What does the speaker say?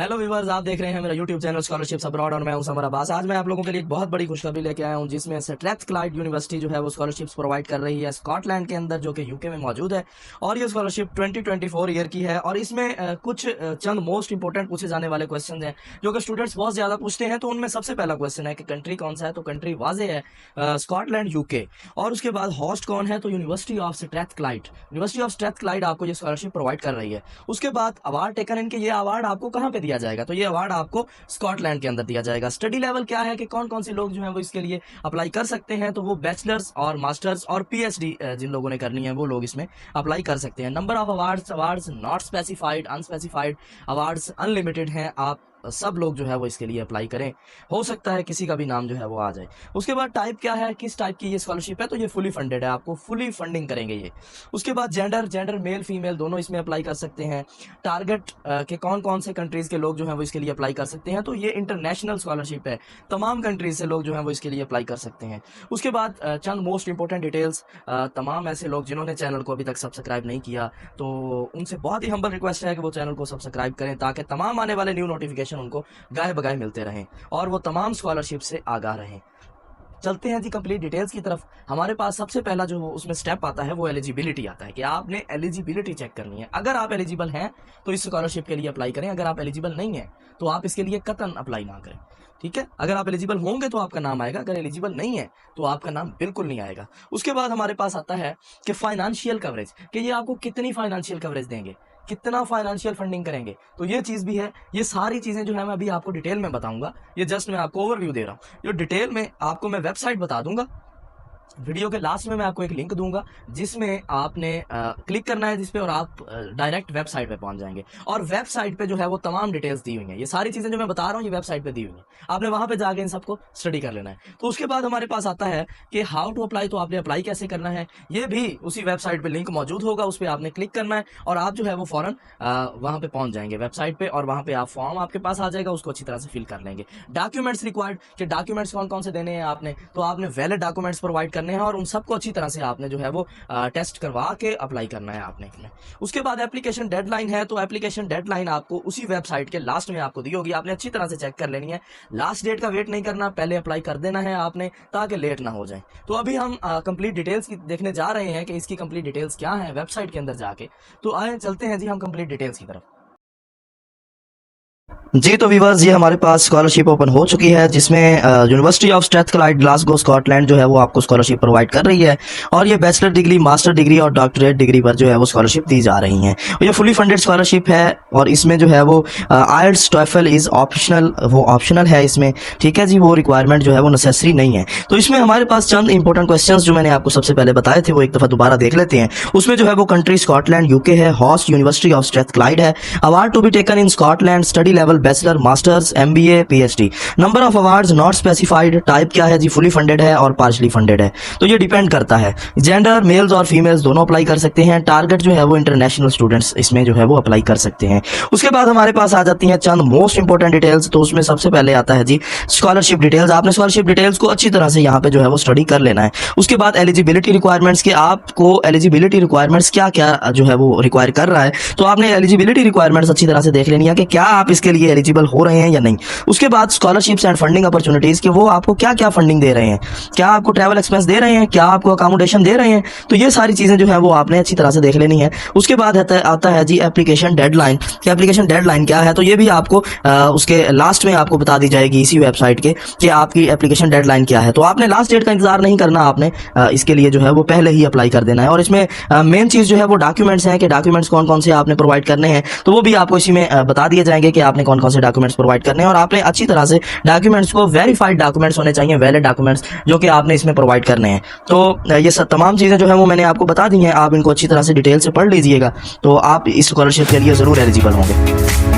Hello viewers, आप देख रहे हैं मेरा यूट्यूब चैनल स्कॉलरशिप्स अब्रॉड और मैं हूं समर अब्बास। आज मैं आप लोगों के लिए एक बहुत बड़ी खुशखबरी लेके आया हूं, जिसमें स्ट्रैथक्लाइड यूनिवर्सिटी जो है वो स्कॉलरशिप्स प्रोवाइड कर रही है स्कॉटलैंड के अंदर, जो कि यूके में मौजूद है। और ये स्कॉलरशिप 2024 ईयर की है और इसमें कुछ चंद मोस्ट इंपॉर्टेंट पूछे जाने वाले क्वेश्चन हैं जो कि स्टूडेंट्स बहुत ज़्यादा पूछते हैं। तो उनमें सबसे पहला क्वेश्चन है कि कंट्री कौन सा है, तो कंट्री वाजे है स्कॉटलैंड यूके। और उसके बाद होस्ट कौन है, तो यूनिवर्सिटी ऑफ स्ट्रैथक्लाइड आपको ये स्कॉलरशिप प्रोवाइड कर रही है। उसके बाद अवार्ड टेकन इनके, ये अवार्ड आपको कहाँ पे दिया जाएगा, तो ये अवार्ड आपको स्कॉटलैंड के अंदर दिया जाएगा। स्टडी लेवल क्या है कि कौन कौन से लोग जो हैं वो इसके लिए अप्लाई कर सकते हैं, तो वो बैचलर्स और मास्टर्स और पीएचडी जिन लोगों ने करनी है वो लोग इसमें अप्लाई कर सकते हैं। Number of awards not specified, unspecified awards unlimited हैं। आप सब लोग जो है वो इसके लिए अप्लाई करें, हो सकता है किसी का भी नाम जो है वो आ जाए। उसके बाद टाइप क्या है, किस टाइप की ये स्कॉलरशिप है, तो ये फुली फंडेड है, आपको फुली फंडिंग करेंगे ये। उसके बाद जेंडर मेल फीमेल दोनों इसमें अप्लाई कर सकते हैं। टारगेट के कौन कौन से कंट्रीज के लोग जो हैं वो इसके लिए अप्लाई कर सकते हैं, तो ये इंटरनेशनल स्कॉलरशिप है, तमाम कंट्रीज से लोग जो हैं वो इसके लिए अप्लाई कर सकते हैं। उसके बाद चंद मोस्ट इंपॉर्टेंट डिटेल्स, तमाम ऐसे लोग जिन्होंने चैनल को अभी तक सब्सक्राइब नहीं किया, तो उनसे बहुत ही हम्बल रिक्वेस्ट है कि वो चैनल को सब्सक्राइब करें, ताकि तमाम आने वाले न्यू नोटिफिकेशन उनको गाय बगाए मिलते रहें और वो तमाम स्कॉलरशिप से आगाह रहें। चलते हैं जी कंप्लीट डिटेल्स की तरफ। हमारे पास सबसे पहला जो उसमें स्टेप आता है वो एलिजिबिलिटी आता है कि आपने एलिजिबिलिटी चेक करनी है। अगर आप एलिजिबल हैं तो इस स्कॉलरशिप के लिए अप्लाई करें, अगर आप एलिजिबल नहीं हैं तो आप इसके लिए कतन अप्लाई ना करें। ठीक है, अगर आप एलिजिबल होंगे तो आपका नाम आएगा, अगर एलिजिबल नहीं है तो आपका नाम बिल्कुल नहीं आएगा। उसके बाद हमारे पास आता है कि फाइनेंशियल कवरेज, कि ये आपको कितनी फाइनेंशियल कवरेज देंगे, कितना फाइनेंशियल फंडिंग करेंगे, तो ये चीज़ भी है। ये सारी चीज़ें जो है मैं अभी आपको डिटेल में बताऊंगा, ये जस्ट मैं आपको ओवरव्यू दे रहा हूँ। जो डिटेल में आपको मैं वेबसाइट बता दूंगा, वीडियो के लास्ट में मैं आपको एक लिंक दूंगा जिसमें आपने क्लिक करना है जिस पे, और आप डायरेक्ट वेबसाइट पे पहुंच जाएंगे। और वेबसाइट पे जो है वो तमाम डिटेल्स दी हुई हैं, ये सारी चीज़ें जो मैं बता रहा हूँ ये वेबसाइट पे दी हुई हैं, आपने वहां पे जाके इन सबको स्टडी कर लेना है। तो उसके बाद हमारे पास आता है कि हाउ टू अप्लाई, तो आपने अप्लाई कैसे करना है, ये भी उसी वेबसाइट पर लिंक मौजूद होगा, उस पर आपने क्लिक करना है और आप जो है वो फ़ौरन वहाँ पे पहुंच जाएंगे वेबसाइट पे, और वहाँ पे आप फॉर्म आपके पास आ जाएगा, उसको अच्छी तरह से फिल कर लेंगे। डॉक्यूमेंट्स रिक्वायर्ड, कि डॉक्यूमेंट्स कौन कौन से देने हैं आपने, तो आपने वैलिड डॉक्यूमेंट्स प्रोवाइड करने हैं और उन सबको अच्छी तरह से आपने जो है वो टेस्ट करवा के अप्लाई करना है आपने। उसके बाद एप्लीकेशन डेडलाइन है, तो एप्लीकेशन डेडलाइन आपको उसी वेबसाइट के लास्ट में आपको दी होगी, आपने अच्छी तरह से चेक कर लेनी है। लास्ट डेट का वेट नहीं करना, पहले अप्लाई कर देना है आपने, ताकि लेट ना हो जाए। तो अभी हम कंप्लीट डिटेल्स की देखने जा रहे हैं कि इसकी कंप्लीट डिटेल्स क्या है वेबसाइट के अंदर जाके। तो आए चलते हैं जी हम कंप्लीट डिटेल्स की तरफ। जी तो व्यूअर्स, ये हमारे पास स्कॉलरशिप ओपन हो चुकी है, जिसमें university of Strathclyde Glasgow Scotland जो है वो आपको स्कॉलरशिप प्रोवाइड कर रही है। और ये बैचलर डिग्री, मास्टर डिग्री और डॉक्टरेट डिग्री पर जो है वो स्कॉलरशिप दी जा रही है। और ये फुली फंडेड स्कॉलरशिप है और इसमें जो है वो आइल्स टॉफल इज ऑप्शनल, वो ऑप्शनल है इसमें। ठीक है जी, वो रिक्वायरमेंट जो है वो नेसेसरी नहीं है। तो इसमें हमारे पास चंद इंपॉर्टेंट क्वेश्चन जो मैंने आपको सबसे पहले बताए थे वो एक दफ़ा दोबारा देख लेते हैं। उसमें जो है वो कंट्री स्कॉटलैंड यूके है, होस्ट यूनिवर्सिटी ऑफ स्ट्रैथक्लाइड है, award to be taken in Scotland, study level bachelor, masters, MBA, PhD. Number of awards not specified, type क्या है जी, फुली फंडेड है और पार्शली फंडेड है, तो ये डिपेंड करता है। जेंडर मेल्स और फीमेल्स दोनों अप्लाई कर सकते हैं। टारगेट जो है वो इंटरनेशनल स्टूडेंट्स इसमें जो है वो अप्लाई कर सकते हैं। उसके बाद हमारे पास आ जाती हैं चंद मोस्ट इंपॉर्टेंट डिटेल्स, तो उसमें सबसे पहले आता है जी स्कॉलरशिप डिटेल्स। आपने स्कॉलरशिप डिटेल्स को अच्छी तरह से यहाँ पे जो है वो स्टडी कर लेना है। उसके बाद एलिजिबिलिटी रिक्वायरमेंट्स, के आपको एलिजिबिलिटी रिक्वायरमेंट्स क्या क्या जो है वो रिक्वायर कर रहा है, तो आपने एलिजिबिलिटी रिक्वायरमेंट्स अच्छी तरह से देख लेनी है कि क्या आप इसके लिए एलिजिबल हो रहे हैं या नहीं। उसके बाद स्कॉलरशिप्स एंड फंडिंग अपॉर्चुनिटीज, कि वो आपको क्या क्या फंडिंग दे रहे हैं, क्या आपको ट्रैवल एक्सपेंस दे रहे हैं, क्या आपको अकोमोडेशन दे रहे हैं, तो ये सारी चीजें जो है वो आपने अच्छी तरह से देख लेनी है। उसके बाद आता है जी एप्लीकेशन डेडलाइन, कि एप्लीकेशन डेडलाइन क्या है, तो ये भी आपको उसके लास्ट में आपको बता दी जाएगी इसी वेबसाइट के कि आपकी एप्लीकेशन डेडलाइन क्या है। तो आपने लास्ट डेट का इंतजार नहीं करना, आपने इसके लिए जो है वो पहले ही अप्लाई कर देना है। और इसमें मेन चीज जो है वो डॉक्यूमेंट्स हैं, कि डॉक्यूमेंट्स कौन कौन से आपने प्रोवाइड करने हैं, तो वो भी आपको इसी में बता दिए जाएंगे कि आपने कौन कौन से डॉक्यूमेंट्स प्रोवाइड करने हैं। और आपने अच्छी तरह से डॉक्यूमेंट्स को, वेरीफाइड डॉक्यूमेंट्स होने चाहिए, वैलिड डॉक्यूमेंट्स जो कि आपने इसमें प्रोवाइड करने हैं। तो ये सब तमाम चीज़ें जो है वो मैंने आपको बता दी हैं, आप इनको अच्छी तरह से डिटेल से पढ़ लीजिएगा, तो आप इस स्कॉलरशिप के लिए ज़रूर एलिजिबल होंगे।